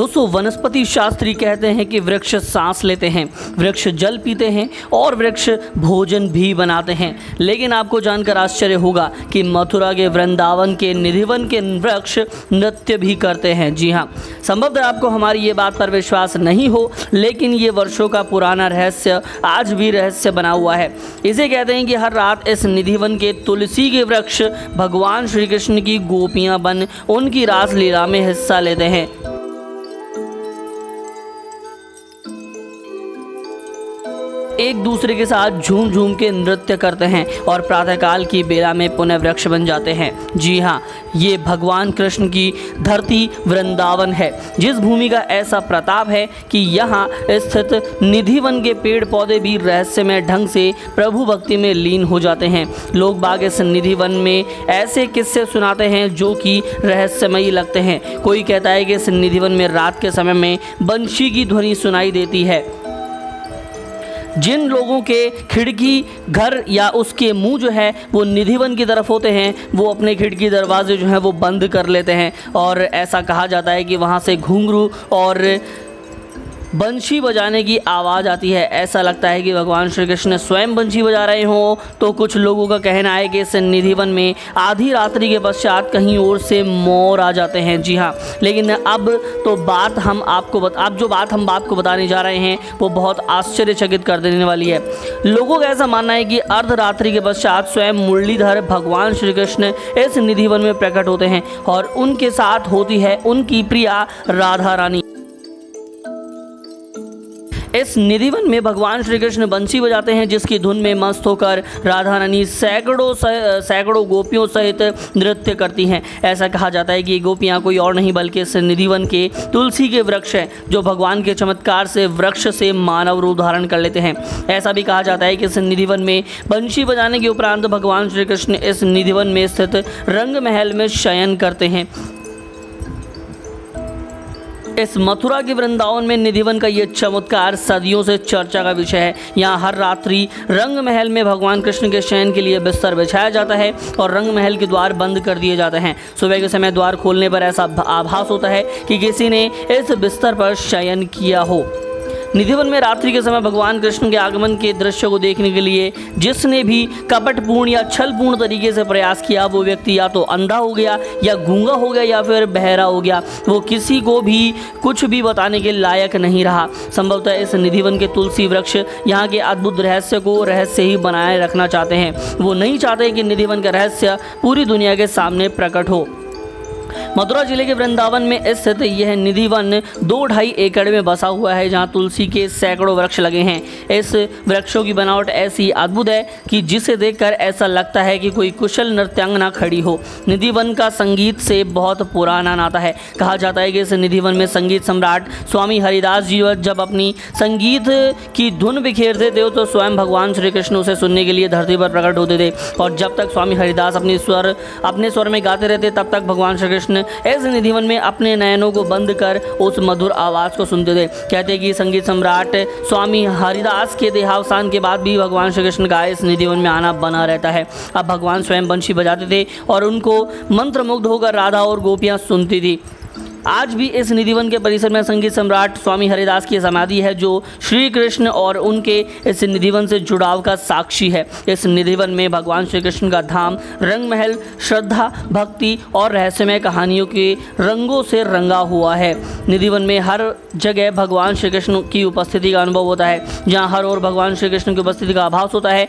दोस्तों, वनस्पति शास्त्री कहते हैं कि वृक्ष सांस लेते हैं, वृक्ष जल पीते हैं और वृक्ष भोजन भी बनाते हैं। लेकिन आपको जानकर आश्चर्य होगा कि मथुरा के वृंदावन के निधिवन के वृक्ष नृत्य भी करते हैं। जी हाँ, संभवतः आपको हमारी ये बात पर विश्वास नहीं हो, लेकिन ये वर्षों का पुराना रहस्य आज भी रहस्य बना हुआ है। इसे कहते हैं कि हर रात इस निधिवन के तुलसी के वृक्ष भगवान श्री कृष्ण की गोपियां बन उनकी रासलीला में हिस्सा लेते हैं। एक दूसरे के साथ झूम झूम के नृत्य करते हैं और प्रातःकाल की बेला में पुनः वृक्ष बन जाते हैं। जी हाँ, ये भगवान कृष्ण की धरती वृंदावन है, जिस भूमि का ऐसा प्रताप है कि यहाँ स्थित निधिवन के पेड़ पौधे भी रहस्यमय ढंग से प्रभु भक्ति में लीन हो जाते हैं। लोग बाग इस निधिवन में ऐसे किस्से सुनाते हैं जो कि रहस्यमयी लगते हैं। कोई कहता है कि इस निधिवन में रात के समय में बंशी की ध्वनि सुनाई देती है। जिन लोगों के खिड़की घर या उसके मुंह जो है वो निधिवन की तरफ होते हैं, वो अपने खिड़की दरवाजे जो हैं वो बंद कर लेते हैं और ऐसा कहा जाता है कि वहाँ से घुंघरू और बंशी बजाने की आवाज़ आती है। ऐसा लगता है कि भगवान श्री कृष्ण स्वयं बंशी बजा रहे हों। तो कुछ लोगों का कहना है कि इस निधिवन में आधी रात्रि के पश्चात कहीं और से मोर आ जाते हैं। जी हाँ, लेकिन अब जो बात हम आपको बताने जा रहे हैं वो बहुत आश्चर्यचकित कर देने वाली है। लोगों का ऐसा मानना है कि अर्धरात्रि के पश्चात स्वयं मुरलीधर भगवान श्री कृष्ण इस निधिवन में प्रकट होते हैं और उनके साथ होती है उनकी प्रिया राधा रानी। इस निधिवन में भगवान श्री कृष्ण बंसी बजाते हैं, जिसकी धुन में मस्त होकर राधा रानी सैकड़ों गोपियों सहित नृत्य करती हैं। ऐसा कहा जाता है कि ये गोपियाँ कोई और नहीं बल्कि इस निधिवन के तुलसी के वृक्ष हैं, जो भगवान के चमत्कार से वृक्ष से मानव रूप धारण कर लेते हैं। ऐसा भी कहा जाता है कि इस निधिवन में बंशी बजाने के उपरांत भगवान श्री कृष्ण इस निधिवन में स्थित रंग महल में शयन करते हैं। इस मथुरा के वृंदावन में निधिवन का ये चमत्कार सदियों से चर्चा का विषय है। यहाँ हर रात्रि रंग महल में भगवान कृष्ण के शयन के लिए बिस्तर बिछाया जाता है और रंग महल के द्वार बंद कर दिए जाते हैं। सुबह के समय द्वार खोलने पर ऐसा आभास होता है कि किसी ने इस बिस्तर पर शयन किया हो। निधिवन में रात्रि के समय भगवान कृष्ण के आगमन के दृश्य को देखने के लिए जिसने भी कपटपूर्ण या छलपूर्ण तरीके से प्रयास किया, वो व्यक्ति या तो अंधा हो गया या गूंगा हो गया या फिर बहरा हो गया। वो किसी को भी कुछ भी बताने के लायक नहीं रहा। संभवतः इस निधिवन के तुलसी वृक्ष यहाँ के अद्भुत रहस्य को रहस्य ही बनाए रखना चाहते हैं। वो नहीं चाहते कि निधिवन का रहस्य पूरी दुनिया के सामने प्रकट हो। मथुरा जिले के वृंदावन में स्थित यह निधिवन 2-2.5 एकड़ में बसा हुआ है, जहां तुलसी के सैकड़ों वृक्ष लगे हैं। इस वृक्षों की बनावट ऐसी अद्भुत है कि जिसे देखकर ऐसा लगता है कि कोई कुशल नृत्यांगना खड़ी हो। निधिवन का संगीत से बहुत पुराना नाता है। कहा जाता है कि इस निधिवन में संगीत सम्राट स्वामी हरिदास जी जब अपनी संगीत की धुन बिखेरते थे तो स्वयं भगवान श्री कृष्ण उसे सुनने के लिए धरती पर प्रकट होते थे, और जब तक स्वामी हरिदास अपने स्वर में गाते रहते तब तक भगवान श्री कृष्ण इस निधिवन में अपने नयनों को बंद कर उस मधुर आवाज़ को सुनते थे। कहते हैं कि संगीत सम्राट स्वामी हरिदास के देहावसान के बाद भी भगवान श्री कृष्ण का इस निधिवन में आना बना रहता है। अब भगवान स्वयं बंशी बजाते थे और उनको मंत्रमुग्ध होकर राधा और गोपियाँ सुनती थी। आज भी इस निधिवन के परिसर में संगीत सम्राट स्वामी हरिदास की समाधि है, जो श्री कृष्ण और उनके इस निधिवन से जुड़ाव का साक्षी है। इस निधिवन में भगवान श्री कृष्ण का धाम रंग महल श्रद्धा, भक्ति और रहस्यमय कहानियों के रंगों से रंगा हुआ है। निधिवन में हर जगह भगवान श्री कृष्ण की उपस्थिति का अनुभव होता है। जहाँ हर ओर भगवान श्री कृष्ण की उपस्थिति का आभास होता है।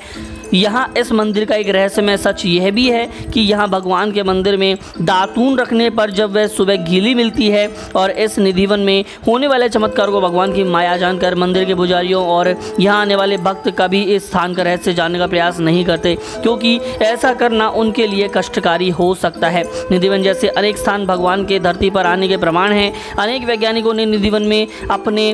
यहाँ इस मंदिर का एक रहस्यमय सच यह भी है कि यहाँ भगवान के मंदिर में दातून रखने पर जब वह सुबह गीली मिलती है, और इस निधिवन में होने वाले चमत्कार को भगवान की माया जानकर मंदिर के पुजारियों और यहाँ आने वाले भक्त कभी इस स्थान का रहस्य जानने का प्रयास नहीं करते, क्योंकि ऐसा करना उनके लिए कष्टकारी हो सकता है। निधिवन जैसे अनेक स्थान भगवान के धरती पर आने के प्रमाण हैं। अनेक वैज्ञानिकों ने निधिवन में अपने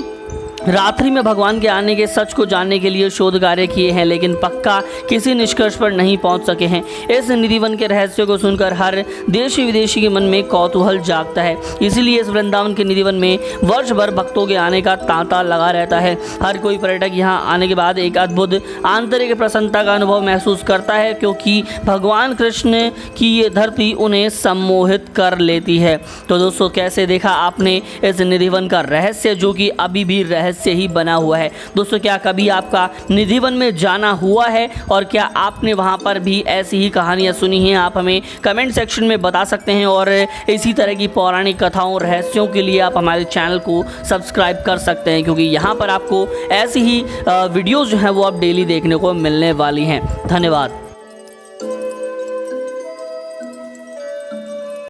रात्रि में भगवान के आने के सच को जानने के लिए शोध कार्य किए हैं, लेकिन पक्का किसी निष्कर्ष पर नहीं पहुंच सके हैं। इस निधिवन के रहस्य को सुनकर हर देशी विदेशी के मन में कौतूहल जागता है। इसीलिए इस वृंदावन के निधिवन में वर्ष भर भक्तों के आने का तांता लगा रहता है। हर कोई पर्यटक यहाँ आने के बाद एक अद्भुत आंतरिक प्रसन्नता का अनुभव महसूस करता है, क्योंकि भगवान कृष्ण की ये धरती उन्हें सम्मोहित कर लेती है। तो दोस्तों, कैसे देखा आपने इस निधिवन का रहस्य, जो कि अभी भी रहस्य से ही बना हुआ है। दोस्तों, क्या कभी आपका निधिवन में जाना हुआ है और क्या आपने वहां पर भी ऐसी ही कहानियां सुनी हैं? आप हमें कमेंट सेक्शन में बता सकते हैं और इसी तरह की पौराणिक कथाओं, रहस्यों के लिए आप हमारे चैनल को सब्सक्राइब कर सकते हैं, क्योंकि यहाँ पर आपको ऐसी ही वीडियोज़ जो हैं वो अब डेली देखने को मिलने वाली हैं। धन्यवाद।